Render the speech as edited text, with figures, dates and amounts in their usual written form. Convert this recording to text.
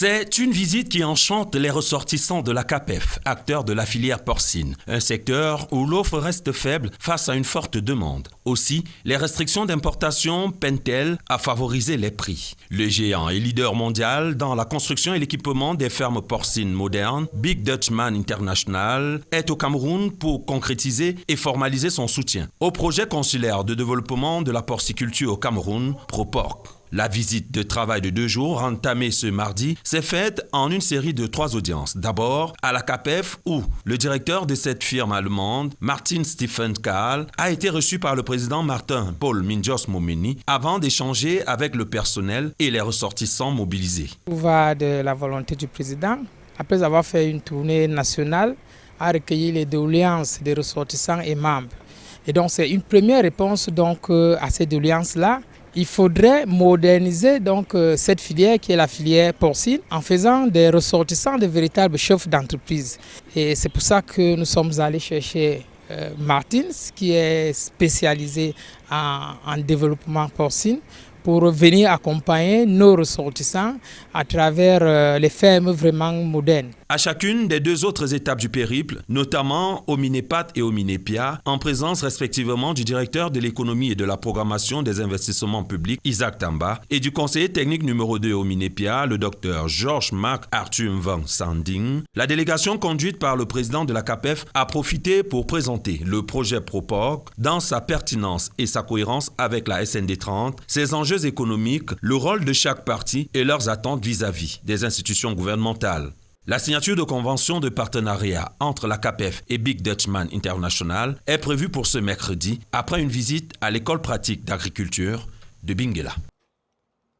C'est une visite qui enchante les ressortissants de la CAPEF, acteurs de la filière porcine, un secteur où l'offre reste faible face à une forte demande. Aussi, les restrictions d'importation peinent-elles à favoriser les prix. Le géant et leader mondial dans la construction et l'équipement des fermes porcines modernes, Big Dutchman International, est au Cameroun pour concrétiser et formaliser son soutien au projet consulaire de développement de la porciculture au Cameroun, ProPorc. La visite de travail de 2 jours, entamée ce mardi, s'est faite en une série de 3 audiences. D'abord, à la CAPEF, où le directeur de cette firme allemande, Martin Stephen Kahl, a été reçu par le président Martin Paul Minjos Momeni avant d'échanger avec le personnel et les ressortissants mobilisés. Tout va de la volonté du président. Après avoir fait une tournée nationale, a recueilli les doléances des ressortissants et membres. Et donc, c'est une première réponse à ces doléances-là. Il faudrait moderniser cette filière qui est la filière porcine en faisant des ressortissants de véritables chefs d'entreprise. Et c'est pour ça que nous sommes allés chercher Martins, qui est spécialisé en développement porcine, pour venir accompagner nos ressortissants à travers les fermes vraiment modernes. À chacune des 2 autres étapes du périple, notamment au Minépat et au Minépia, en présence respectivement du directeur de l'économie et de la programmation des investissements publics, Isaac Tamba, et du conseiller technique numéro 2 au Minépia, le docteur Georges-Marc Arthur Van Sanding, la délégation conduite par le président de la CAPEF a profité pour présenter le projet ProPorc dans sa pertinence et sa cohérence avec la SND 30, ses enjeux économiques, le rôle de chaque partie et leurs attentes vis-à-vis des institutions gouvernementales. La signature de convention de partenariat entre la CAPEF et Big Dutchman International est prévue pour ce mercredi après une visite à l'école pratique d'agriculture de Bingela.